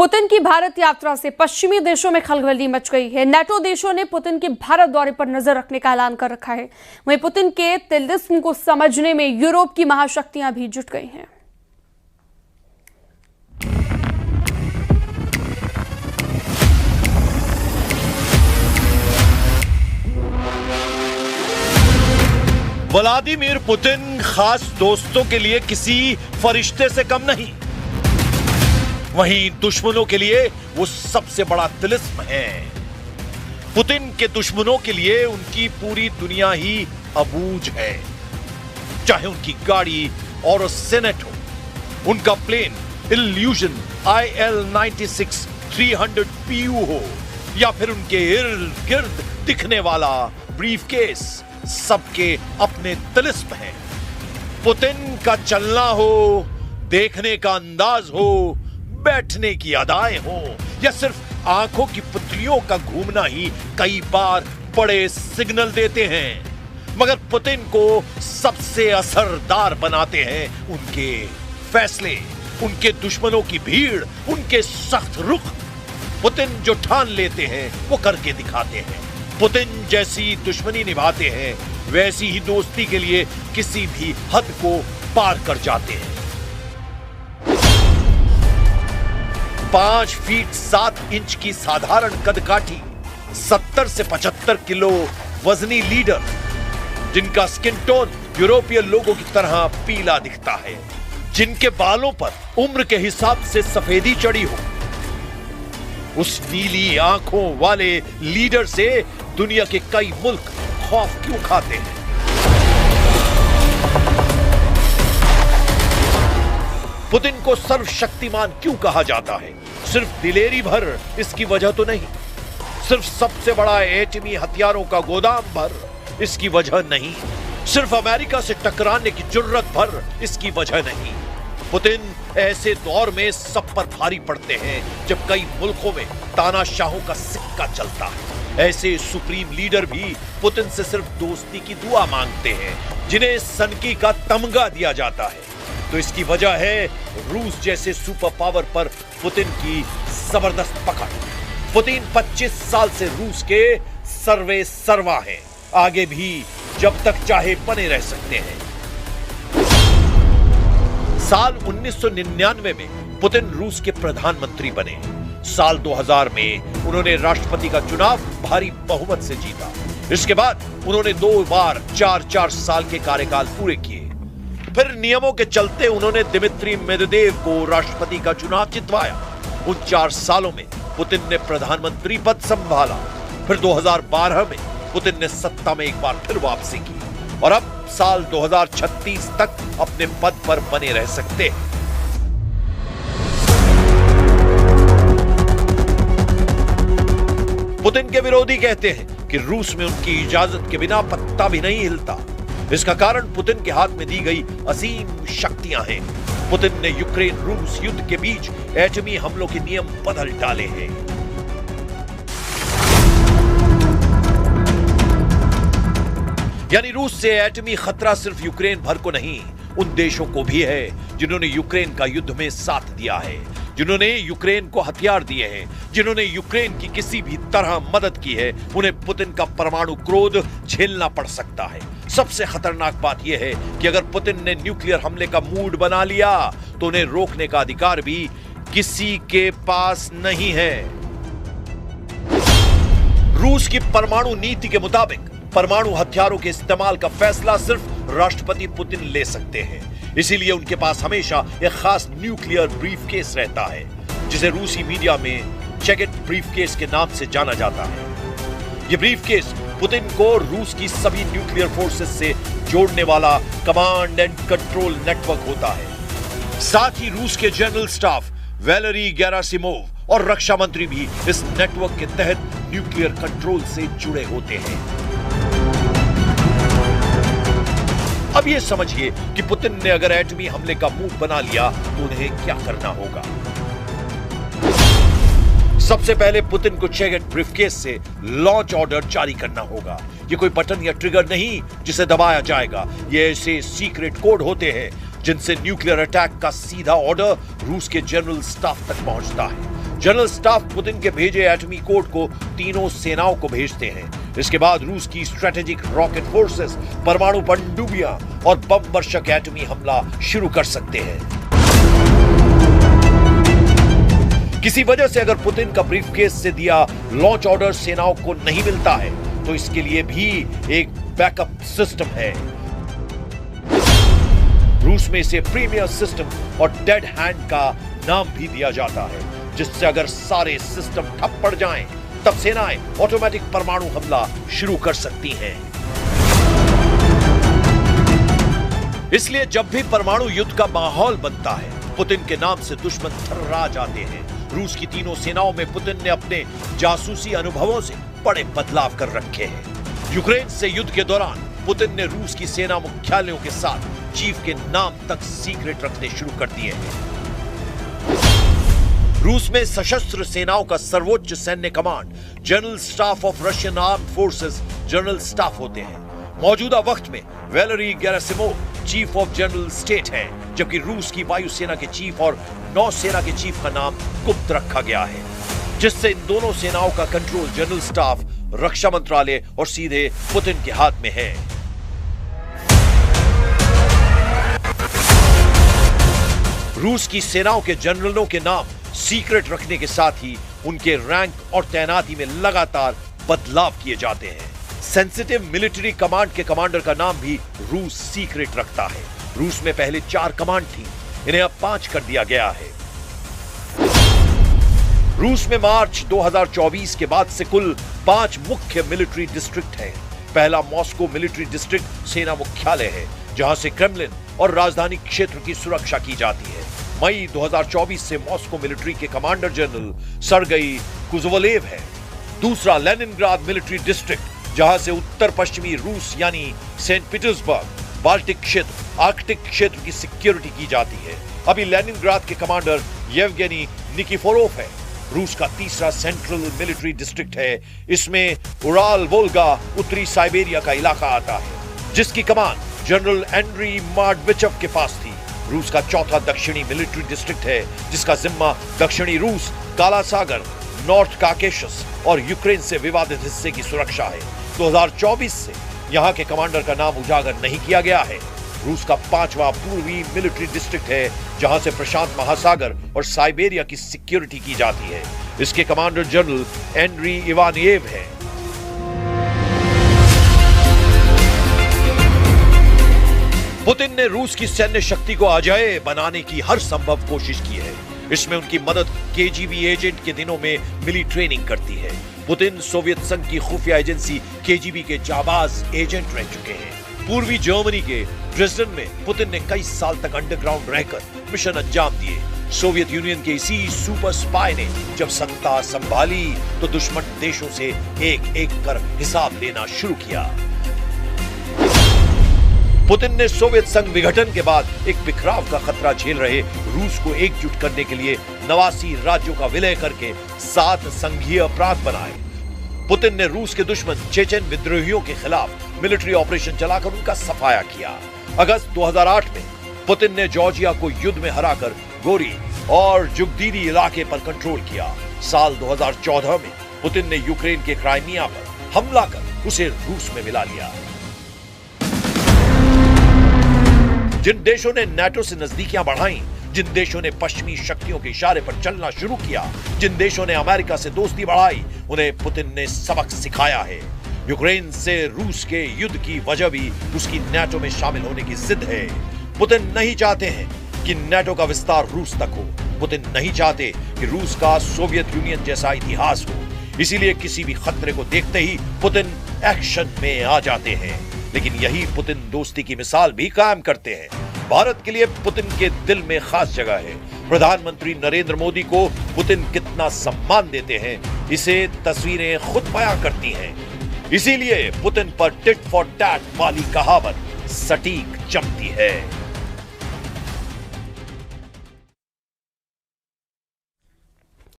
Putin की भारत यात्रा से पश्चिमी देशों में खलबली मच गई है। नेटो देशों ने पुतिन के भारत दौरे पर नजर रखने का ऐलान कर रखा है। वहीं पुतिन के तिलिस्म को समझने में यूरोप की महाशक्तियां भी जुट गई हैं। व्लादिमीर पुतिन खास दोस्तों के लिए किसी फरिश्ते से कम नहीं, वहीं दुश्मनों के लिए वो सबसे बड़ा तिलिस्म है। पुतिन के दुश्मनों के लिए उनकी पूरी दुनिया ही अबूझ है, चाहे उनकी गाड़ी और सेनेट हो, उनका प्लेन इल्यूजन IL-96 300 PU हो, या फिर उनके इर्द गिर्द दिखने वाला ब्रीफकेस, सबके अपने तिलिस्म हैं। पुतिन का चलना हो, देखने का अंदाज हो, बैठने की अदाएं हो, या सिर्फ आंखों की पुतलियों का घूमना ही कई बार बड़े सिग्नल देते हैं, मगर पुतिन को सबसे असरदार बनाते हैं उनके फैसले, उनके दुश्मनों की भीड़, उनके सख्त रुख। पुतिन जो ठान लेते हैं वो करके दिखाते हैं। पुतिन जैसी दुश्मनी निभाते हैं, वैसी ही दोस्ती के लिए किसी भी हद को पार कर जाते हैं। 5 फीट 7 इंच की साधारण कदकाठी, 70 से 75 किलो वजनी लीडर, जिनका स्किन टोन यूरोपीय लोगों की तरह पीला दिखता है, जिनके बालों पर उम्र के हिसाब से सफेदी चढ़ी हो, उस नीली आंखों वाले लीडर से दुनिया के कई मुल्क खौफ क्यों खाते हैं? पुतिन को सर्वशक्तिमान क्यों कहा जाता है? सिर्फ दिलेरी भर इसकी वजह तो नहीं, सिर्फ सबसे बड़ा एटमी हथियारों का गोदाम भर इसकी वजह नहीं, सिर्फ अमेरिका से टकराने की जुर्रत भर इसकी वजह नहीं। पुतिन ऐसे दौर में सब पर भारी पड़ते हैं जब कई मुल्कों में तानाशाहों का सिक्का चलता है। ऐसे सुप्रीम लीडर भी पुतिन से सिर्फ दोस्ती की दुआ मांगते हैं, जिन्हें सनकी का तमगा दिया जाता है। तो इसकी वजह है रूस जैसे सुपर पावर पर पुतिन की जबरदस्त पकड़। पुतिन 25 साल से रूस के सर्वे सर्वा हैं, आगे भी जब तक चाहे बने रह सकते हैं। साल 1999 में पुतिन रूस के प्रधानमंत्री बने। साल 2000 में उन्होंने राष्ट्रपति का चुनाव भारी बहुमत से जीता। इसके बाद उन्होंने 2 बार 4-4 साल के कार्यकाल पूरे किए। फिर नियमों के चलते उन्होंने दिमित्री मेदवेदेव को राष्ट्रपति का चुनाव जितवाया। उन 4 सालों में पुतिन ने प्रधानमंत्री पद संभाला। फिर 2012 में पुतिन ने सत्ता में एक बार फिर वापसी की और अब साल 2036 तक अपने पद पर बने रह सकते हैं। पुतिन के विरोधी कहते हैं कि रूस में उनकी इजाजत के बिना पत्ता भी नहीं हिलता। इसका कारण पुतिन के हाथ में दी गई असीम शक्तियां हैं। पुतिन ने यूक्रेन रूस युद्ध के बीच एटमी हमलों के नियम बदल डाले हैं। यानी रूस से एटमी खतरा सिर्फ यूक्रेन भर को नहीं, उन देशों को भी है जिन्होंने यूक्रेन का युद्ध में साथ दिया है, जिन्होंने यूक्रेन को हथियार दिए हैं, जिन्होंने यूक्रेन की किसी भी तरह मदद की है। उन्हें पुतिन का परमाणु क्रोध झेलना पड़ सकता है। सबसे खतरनाक बात यह है कि अगर पुतिन ने न्यूक्लियर हमले का मूड बना लिया तो उन्हें रोकने का अधिकार भी किसी के पास नहीं है। रूस की परमाणु नीति के मुताबिक परमाणु हथियारों के इस्तेमाल का फैसला सिर्फ राष्ट्रपति पुतिन ले सकते हैं। इसीलिए उनके पास हमेशा एक खास न्यूक्लियर ब्रीफकेस रहता है, जिसे रूसी मीडिया में चेगेट ब्रीफकेस के नाम से जाना जाता है। यह ब्रीफकेस पुतिन को रूस की सभी न्यूक्लियर फोर्सेस से जोड़ने वाला कमांड एंड कंट्रोल नेटवर्क होता है। साथ ही रूस के जनरल स्टाफ वैलेरी गेरासिमोव और रक्षा मंत्री भी इस नेटवर्क के तहत न्यूक्लियर कंट्रोल से जुड़े होते हैं। अब यह समझिए कि पुतिन ने अगर एटमी हमले का मूड बना लिया तो उन्हें क्या करना होगा। सबसे पहले पुतिन को चेगेट ब्रीफकेस से लॉन्च ऑर्डर जारी करना होगा। ये कोई बटन या ट्रिगर नहीं जिसे दबाया जाएगा। ये ऐसे सीक्रेट कोड होते हैं जिनसे न्यूक्लियर अटैक का सीधा ऑर्डर रूस के जनरल स्टाफ तक पहुंचता है। जनरल स्टाफ पुतिन के भेजे एटमी कोड को तीनों सेनाओं को भेजते हैं। इसके बाद रूस की स्ट्रेटेजिक रॉकेट फोर्सेस परमाणु पनडुब्बियां और बम वर्षक एटमी हमला शुरू कर सकते हैं। किसी वजह से अगर पुतिन का ब्रीफकेस से दिया लॉन्च ऑर्डर सेनाओं को नहीं मिलता है तो इसके लिए भी एक बैकअप सिस्टम है। रूस में इसे प्रीमियर सिस्टम और डेड हैंड का नाम भी दिया जाता है, जिससे अगर सारे सिस्टम ठप पड़ जाएं, तब सेनाएं ऑटोमेटिक परमाणु हमला शुरू कर सकती हैं। इसलिए जब भी परमाणु युद्ध का माहौल बनता है, पुतिन के नाम से दुश्मन थर्रा जाते हैं। रूस की तीनों सेनाओं में पुतिन ने अपने जासूसी अनुभवों से बड़े बदलाव कर रखे हैं। यूक्रेन से युद्ध के दौरान पुतिन ने रूस की सेना मुख्यालयों के साथ चीफ के नाम तक सीक्रेट रखने शुरू कर दिए हैं। रूस में सशस्त्र सेनाओं का सर्वोच्च सैन्य command general staff of Russian armed forces general staff होते हैं। मौजूदा वक्त में Valery Gerasimov chief of general state हैं, जबकि रूस की वायुसेना के चीफ और नौसेना के चीफ का नाम गुप्त रखा गया है, जिससे इन दोनों सेनाओं का कंट्रोल जनरल स्टाफ, रक्षा मंत्रालय और सीधे पुतिन के हाथ में है। रूस की सेनाओं के जनरलों के नाम सीक्रेट रखने के साथ ही उनके रैंक और तैनाती में लगातार बदलाव किए जाते हैं। सेंसिटिव मिलिट्री कमांड के कमांडर का नाम भी रूस सीक्रेट रखता है। रूस में पहले 4 कमांड थी, इन्हें अब 5 कर दिया गया है। रूस में मार्च 2024 के बाद से कुल 5 मुख्य मिलिट्री डिस्ट्रिक्ट हैं। पहला मॉस्को मिलिट्री डिस्ट्रिक्ट सेना मुख्यालय है, जहां से क्रेमलिन और राजधानी क्षेत्र की सुरक्षा की जाती है। मई 2024 से मॉस्को मिलिट्री के कमांडर जनरल सर्गेई कुज़वलेव है। दूसरा लेनिनग्राद मिलिट्री डिस्ट्रिक्ट, जहां से उत्तर पश्चिमी रूस यानी सेंट पीटर्सबर्ग, बाल्टिक क्षेत्र, आर्कटिक क्षेत्र की सिक्योरिटी की जाती है। अभी लेनिनग्राद के कमांडर येवगेनी निकिफोरोव है। रूस का तीसरा सेंट्रल मिलिट्री डिस्ट्रिक्ट है। इसमें उराल वोल्गा उत्तरी साइबेरिया का इलाका आता है, जिसकी कमान जनरल एंड्री मार्डविचव के पास थी। रूस का चौथा दक्षिणी मिलिट्री डिस्ट्रिक्ट है, जिसका जिम्मा दक्षिणी रूस, काला सागर, नॉर्थ काकेशस और यूक्रेन से विवादित हिस्से की सुरक्षा है। 2024 से यहां के कमांडर का नाम उजागर नहीं किया गया है। रूस का 5वां पूर्वी मिलिट्री डिस्ट्रिक्ट है, जहां से प्रशांत महासागर और साइबेरिया की सिक्योरिटी की जाती है। इसके कमांडर जनरल एंड्री इवानिएव है। पुतिन ने रूस की सैन्य शक्ति को अजेय बनाने की हर संभव कोशिश की है। इसमें उनकी मदद केजीबी एजेंट के दिनों में मिली ट्रेनिंग करती है। पुतिन सोवियत संघ की खुफिया एजेंसी केजीबी के जाबाज एजेंट रह चुके हैं। पूर्वी जर्मनी के ड्रेसडन में पुतिन ने कई साल तक अंडरग्राउंड रहकर मिशन अंजाम दिए। सोवियत यूनियन के इसी सुपर स्पाई ने जब सत्ता संभाली तो दुश्मन देशों से एक एक कर हिसाब लेना शुरू किया। पुतिन ने सोवियत संघ विघटन के बाद एक बिखराव का खतरा झेल रहे रूस को एकजुट करने के लिए 89 राज्यों का विलय करके 7 संघीय प्रांत बनाए। पुतिन ने रूस के दुश्मन चेचेन विद्रोहियों के खिलाफ मिलिट्री ऑपरेशन चलाकर उनका सफाया किया। अगस्त 2008 में पुतिन ने जॉर्जिया को युद्ध में हराकर गोरी और जुगदीदी इलाके पर कंट्रोल किया। साल 2014 में पुतिन ने यूक्रेन के क्राइमिया पर हमला कर उसे रूस में मिला लिया। जिन देशों ने नाटो से नजदीकियां बढ़ाई, जिन देशों ने पश्चिमी शक्तियों के इशारे पर चलना शुरू किया, जिन देशों ने अमेरिका से दोस्ती बढ़ाई, उन्हें पुतिन ने सबक सिखाया है। यूक्रेन से रूस के युद्ध की वजह भी उसकी नाटो में शामिल होने की जिद है। पुतिन नहीं चाहते हैं कि नाटो का विस्तार रूस तक हो। पुतिन नहीं चाहते कि रूस का सोवियत यूनियन जैसा इतिहास हो। इसीलिए किसी भी खतरे को देखते ही पुतिन एक्शन में आ जाते हैं। लेकिन यही पुतिन दोस्ती की मिसाल भी कायम करते हैं। भारत के लिए पुतिन के दिल में खास जगह है। प्रधानमंत्री नरेंद्र मोदी को पुतिन कितना सम्मान देते हैं, इसे तस्वीरें खुद बयां करती हैं। इसीलिए पुतिन पर टिट फॉर टैट वाली कहावत सटीक जमती है।